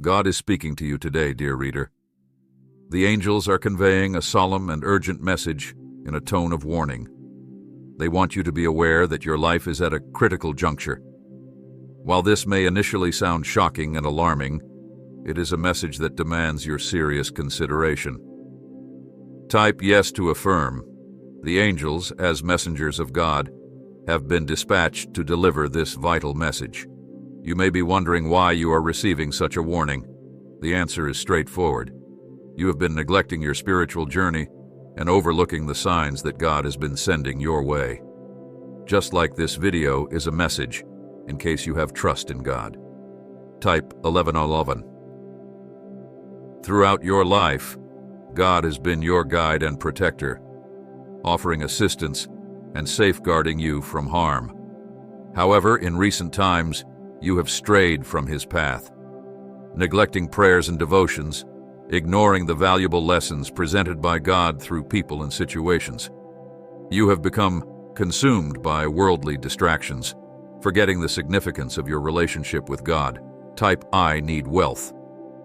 God is speaking to you today, dear reader. The angels are conveying a solemn and urgent message in a tone of warning. They want you to be aware that your life is at a critical juncture. While this may initially sound shocking and alarming, it is a message that demands your serious consideration. Type yes to affirm. The angels, as messengers of God, have been dispatched to deliver this vital message. You may be wondering why you are receiving such a warning. The answer is straightforward. You have been neglecting your spiritual journey and overlooking the signs that God has been sending your way. Just like this video is a message, in case you have trust in God. Type 1111. Throughout your life, God has been your guide and protector, offering assistance and safeguarding you from harm. However, in recent times, you have strayed from His path, neglecting prayers and devotions, ignoring the valuable lessons presented by God through people and situations. You have become consumed by worldly distractions, forgetting the significance of your relationship with God. Type I need wealth.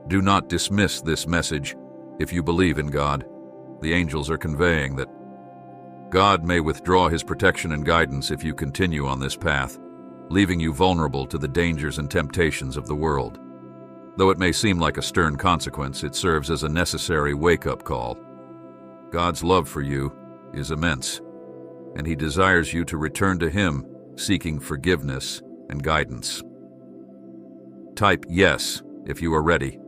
Do not dismiss this message if you believe in God. The angels are conveying that God may withdraw His protection and guidance if you continue on this path, leaving you vulnerable to the dangers and temptations of the world. Though it may seem like a stern consequence, it serves as a necessary wake-up call. God's love for you is immense, and He desires you to return to Him, seeking forgiveness and guidance. Type yes if you are ready.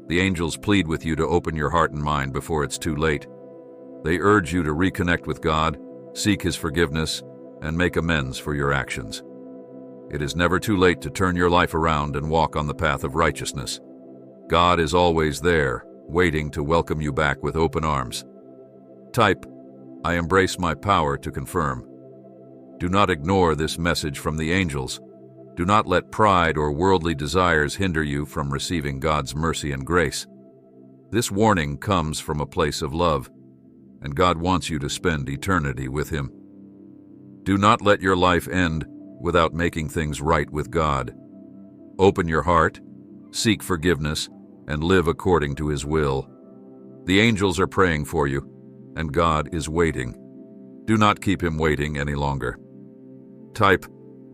The angels plead with you to open your heart and mind before it's too late. They urge you to reconnect with God, seek His forgiveness, and make amends for your actions. It is never too late to turn your life around and walk on the path of righteousness. God is always there, waiting to welcome you back with open arms. Type, I embrace my power to confirm. Do not ignore this message from the angels. Do not let pride or worldly desires hinder you from receiving God's mercy and grace. This warning comes from a place of love, and God wants you to spend eternity with Him. Do not let your life end without making things right with God. Open your heart, seek forgiveness, and live according to His will. The angels are praying for you, and God is waiting. Do not keep Him waiting any longer. Type,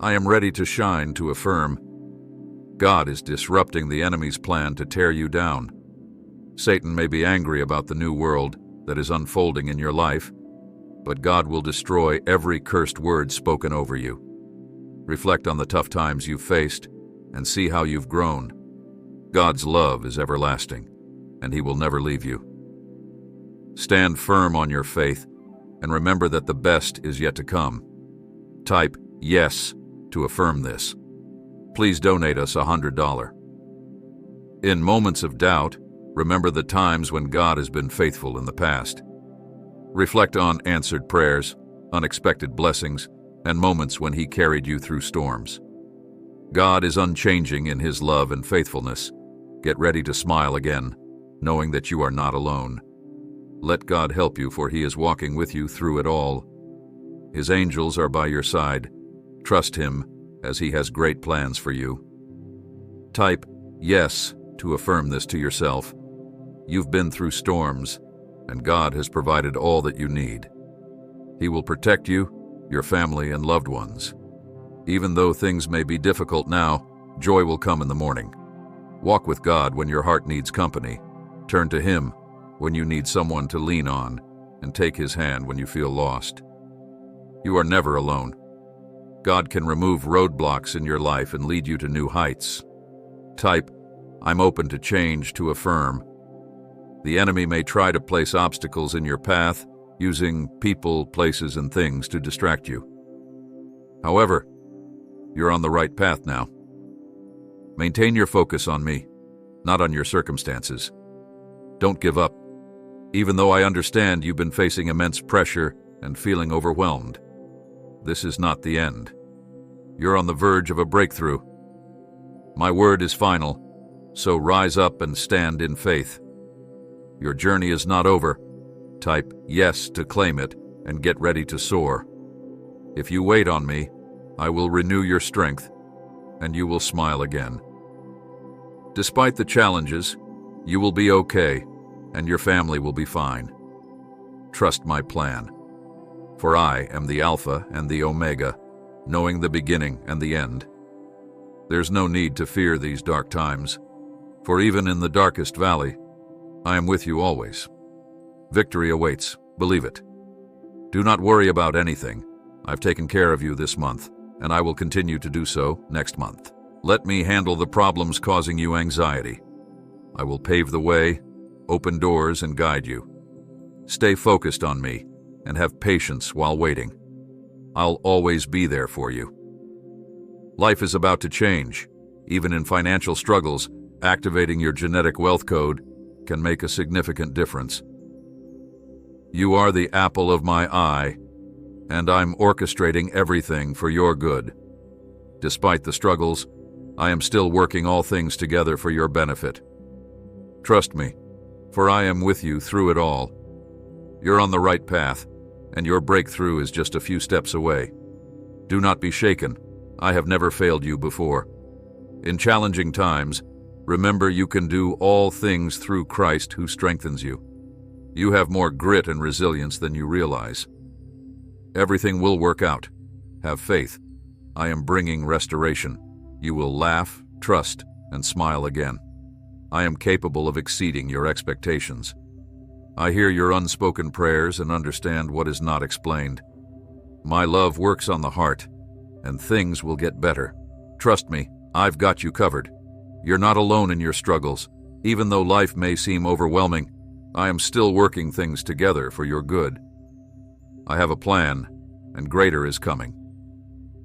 I am ready to shine to affirm. God is disrupting the enemy's plan to tear you down. Satan may be angry about the new world that is unfolding in your life, but God will destroy every cursed word spoken over you. Reflect on the tough times you've faced and see how you've grown. God's love is everlasting, and He will never leave you. Stand firm on your faith and remember that the best is yet to come. Type yes to affirm this. Please donate us $100. In moments of doubt, remember the times when God has been faithful in the past. Reflect on answered prayers, unexpected blessings, and moments when He carried you through storms. God is unchanging in His love and faithfulness. Get ready to smile again, knowing that you are not alone. Let God help you, for He is walking with you through it all. His angels are by your side. Trust Him, as He has great plans for you. Type yes to affirm this to yourself. You've been through storms, and God has provided all that you need. He will protect you, your family, and loved ones. Even though things may be difficult now, joy will come in the morning. Walk with God when your heart needs company. Turn to Him when you need someone to lean on, and take His hand when you feel lost. You are never alone. God can remove roadblocks in your life and lead you to new heights. Type, I'm open to change to affirm. The enemy may try to place obstacles in your path, using people, places, and things to distract you. However, you're on the right path now. Maintain your focus on me, not on your circumstances. Don't give up. Even though I understand you've been facing immense pressure and feeling overwhelmed, this is not the end. You're on the verge of a breakthrough. My word is final, so rise up and stand in faith. Your journey is not over. Type yes to claim it and get ready to soar. If you wait on me, I will renew your strength, and you will smile again. Despite the challenges, you will be okay, and your family will be fine. Trust my plan. For I am the Alpha and the Omega, knowing the beginning and the end. There's no need to fear these dark times, for even in the darkest valley, I am with you always. Victory awaits, believe it. Do not worry about anything. I've taken care of you this month, and I will continue to do so next month. Let me handle the problems causing you anxiety. I will pave the way, open doors, and guide you. Stay focused on me, and have patience while waiting. I'll always be there for you. Life is about to change. Even in financial struggles, activating your genetic wealth code can make a significant difference. You are the apple of my eye, and I'm orchestrating everything for your good. Despite the struggles, I am still working all things together for your benefit. Trust me, for I am with you through it all. You're on the right path, and your breakthrough is just a few steps away. Do not be shaken. I have never failed you before. In challenging times, remember you can do all things through Christ who strengthens you. You have more grit and resilience than you realize. Everything will work out. Have faith. I am bringing restoration. You will laugh, trust, and smile again. I am capable of exceeding your expectations. I hear your unspoken prayers and understand what is not explained. My love works on the heart, and things will get better. Trust me, I've got you covered. You're not alone in your struggles. Even though life may seem overwhelming, I am still working things together for your good. I have a plan, and greater is coming.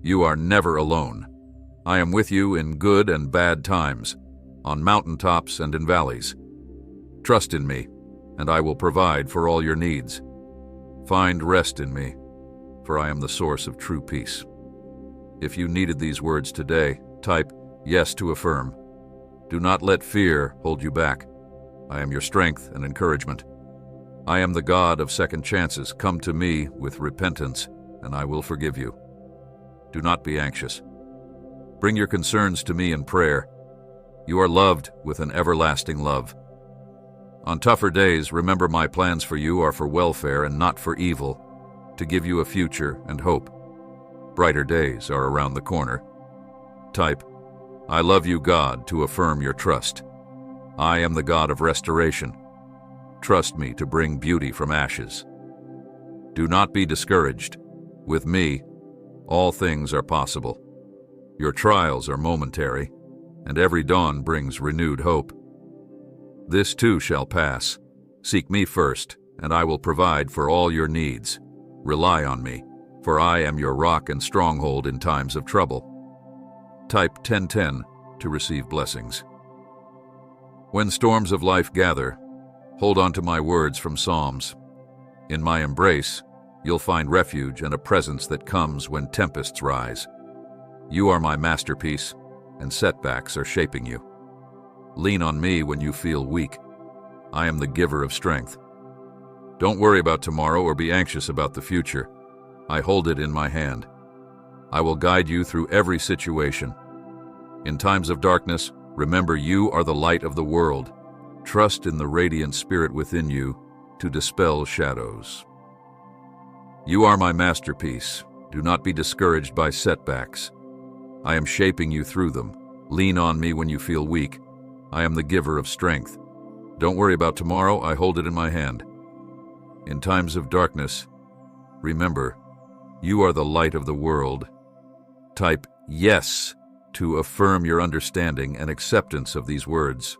You are never alone. I am with you in good and bad times, on mountaintops and in valleys. Trust in me, and I will provide for all your needs. Find rest in me, for I am the source of true peace. If you needed these words today, type yes to affirm. Do not let fear hold you back. I am your strength and encouragement. I am the God of second chances. Come to me with repentance, and I will forgive you. Do not be anxious. Bring your concerns to me in prayer. You are loved with an everlasting love. On tougher days, remember my plans for you are for welfare and not for evil, to give you a future and hope. Brighter days are around the corner. Type, I love you, God, to affirm your trust. I am the God of restoration. Trust me to bring beauty from ashes. Do not be discouraged. With me, all things are possible. Your trials are momentary, and every dawn brings renewed hope. This too shall pass. Seek me first, and I will provide for all your needs. Rely on me, for I am your rock and stronghold in times of trouble. Type 1010 to receive blessings. When storms of life gather, hold on to my words from Psalms. In my embrace, you'll find refuge and a presence that comes when tempests rise. You are my masterpiece, and setbacks are shaping you. Lean on me when you feel weak. I am the giver of strength. Don't worry about tomorrow or be anxious about the future. I hold it in my hand. I will guide you through every situation. In times of darkness, remember you are the light of the world. Trust in the radiant spirit within you to dispel shadows. You are my masterpiece. Do not be discouraged by setbacks. I am shaping you through them. Lean on me when you feel weak. I am the giver of strength. Don't worry about tomorrow, I hold it in my hand. In times of darkness, remember, you are the light of the world. Type yes to affirm your understanding and acceptance of these words.